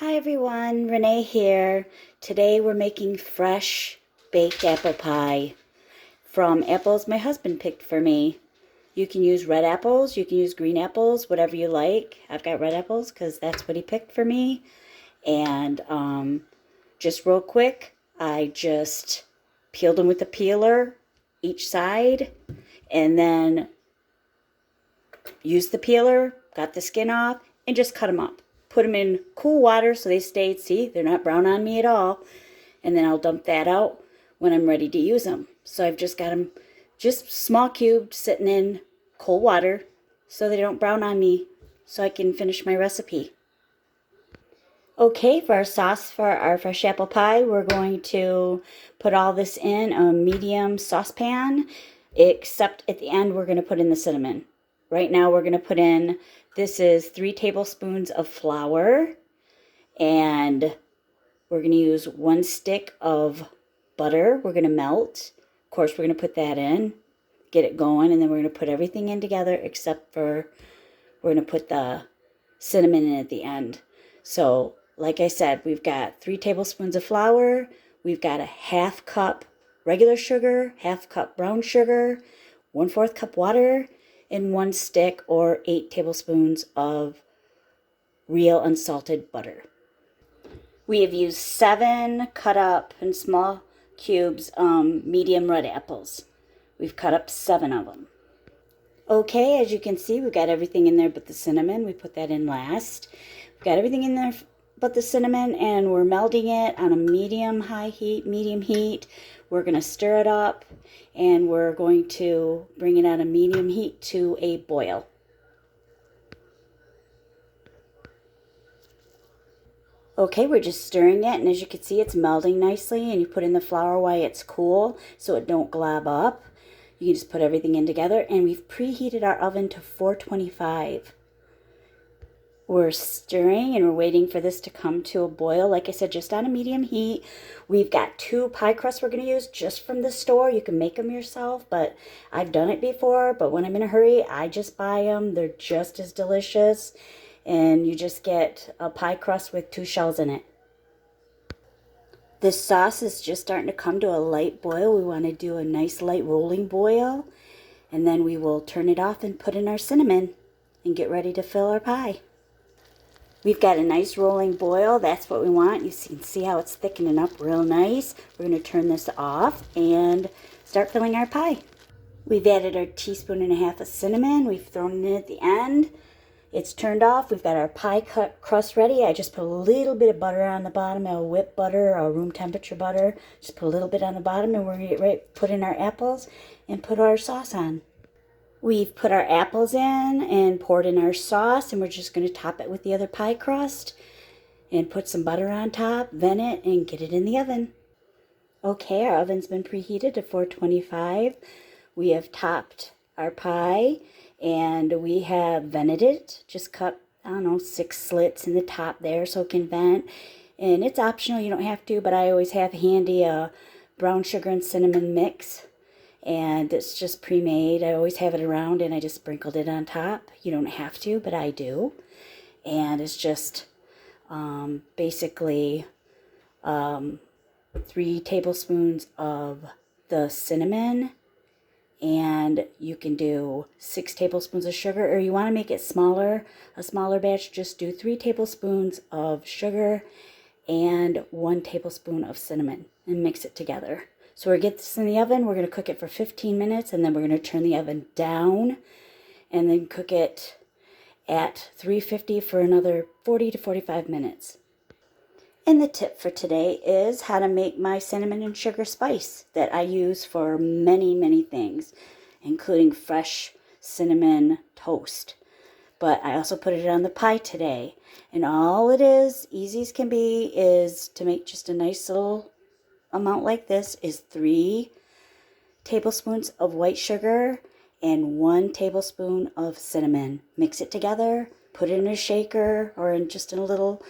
Hi everyone, Renee here. Today we're making fresh baked apple pie from apples my husband picked for me. You can use red apples, you can use green apples, whatever you like. I've got red apples because that's what he picked for me. And just real quick, I just peeled them with a peeler each side and then used the peeler, got the skin off, and just cut them up. Put them in cool water so they stayed, see, they're not brown on me at all. And then I'll dump that out when I'm ready to use them. So I've just got them just small cubed sitting in cold water so they don't brown on me so I can finish my recipe. Okay, for our sauce for our fresh apple pie, we're going to put all this in a medium saucepan, except at the end we're going to put in the cinnamon. Right now we're going to put in, this is 3 tablespoons of flour, and we're going to use 1 stick of butter. We're going to melt. Of course, we're going to put that in, get it going, and then we're going to put everything in together except for we're going to put the cinnamon in at the end. So, like I said, we've got 3 tablespoons of flour. We've got a 1/2 cup regular sugar, 1/2 cup brown sugar, 1/4 cup water, and 1 stick or 8 tablespoons of real unsalted butter. We have used 7 cut up in small cubes medium red apples. We've cut up 7 of them. Okay, as you can see, we've got everything in there but the cinnamon. We put that in last. We've got everything in there but the cinnamon, and we're melting it on a medium heat. We're going to stir it up, and we're going to bring it on a medium heat to a boil. Okay, we're just stirring it, and as you can see, it's melting nicely, and you put in the flour while it's cool so it don't glob up. You can just put everything in together, and we've preheated our oven to 425. We're stirring and we're waiting for this to come to a boil. Like I said, just on a medium heat. We've got 2 pie crusts we're going to use just from the store. You can make them yourself, but I've done it before. But when I'm in a hurry, I just buy them. They're just as delicious. And you just get a pie crust with 2 shells in it. This sauce is just starting to come to a light boil. We want to do a nice light rolling boil. And then we will turn it off and put in our cinnamon and get ready to fill our pie. We've got a nice rolling boil. That's what we want. You can see how it's thickening up real nice. We're going to turn this off and start filling our pie. We've added our 1.5 teaspoons of cinnamon. We've thrown it in at the end. It's turned off. We've got our pie crust ready. I just put a little bit of butter on the bottom, a whipped butter or room temperature butter. Just put a little bit on the bottom, and we're going to get ready to put in our apples and put our sauce on. We've put our apples in and poured in our sauce, and we're just going to top it with the other pie crust and put some butter on top, vent it, and get it in the oven. Okay, our oven's been preheated to 425. We have topped our pie, and we have vented it. Just cut, 6 slits in the top there so it can vent. And it's optional, you don't have to, but I always have handy a brown sugar and cinnamon mix. And it's just pre-made. I always have it around, and I just sprinkled it on top. You don't have to, but I do. And it's just basically 3 tablespoons of the cinnamon, and you can do 6 tablespoons of sugar, or you want to make it smaller, a smaller batch, just do 3 tablespoons of sugar and 1 tablespoon of cinnamon and mix it together. So we're going to get this in the oven. We're going to cook it for 15 minutes, and then we're going to turn the oven down and then cook it at 350 for another 40 to 45 minutes. And the tip for today is how to make my cinnamon and sugar spice that I use for many, many things, including fresh cinnamon toast. But I also put it on the pie today. And all it is, easy as can be, is to make just a nice little amount like this is 3 tablespoons of white sugar and 1 tablespoon of cinnamon. Mix it together, put it in a shaker or in just in a little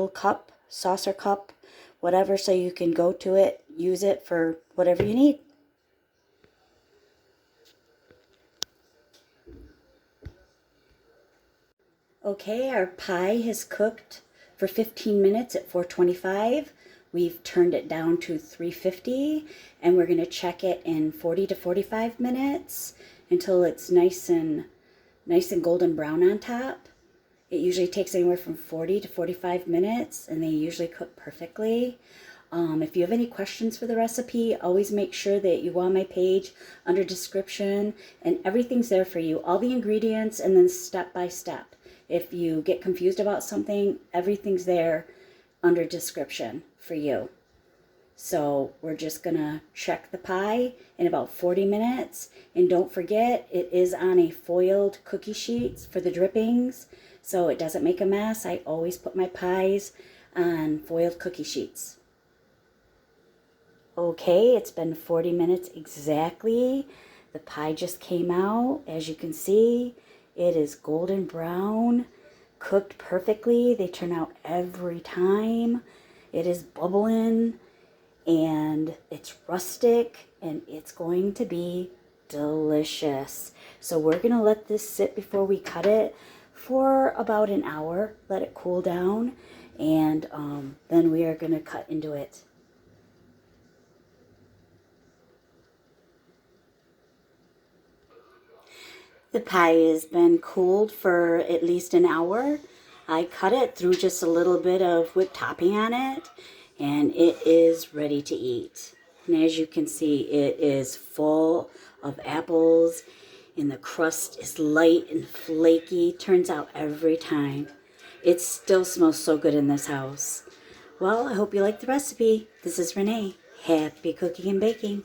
cup, saucer cup, whatever, so you can go to it, use it for whatever you need. Okay, our pie has cooked for 15 minutes at 425. We've turned it down to 350, and we're going to check it in 40 to 45 minutes until it's nice and golden brown on top. It usually takes anywhere from 40 to 45 minutes, and they usually cook perfectly. If you have any questions for the recipe, always make sure that you go on my page under description, and everything's there for you. All the ingredients and then step by step. If you get confused about something, everything's there under description for you. So we're just gonna check the pie in about 40 minutes. And don't forget, it is on a foiled cookie sheet for the drippings, so it doesn't make a mess. I always put my pies on foiled cookie sheets. Okay, it's been 40 minutes exactly. The pie just came out. As you can see, it is golden brown, cooked perfectly. They turn out every time. It is bubbling, and it's rustic, and it's going to be delicious. So we're gonna let this sit before we cut it for about an hour, let it cool down, and then we are gonna cut into it. The pie has been cooled for at least an hour. I cut it, threw just a little bit of whipped topping on it, and it is ready to eat. And as you can see, it is full of apples, and the crust is light and flaky. Turns out every time. It still smells so good in this house. Well, I hope you like the recipe. This is Renee. Happy cooking and baking.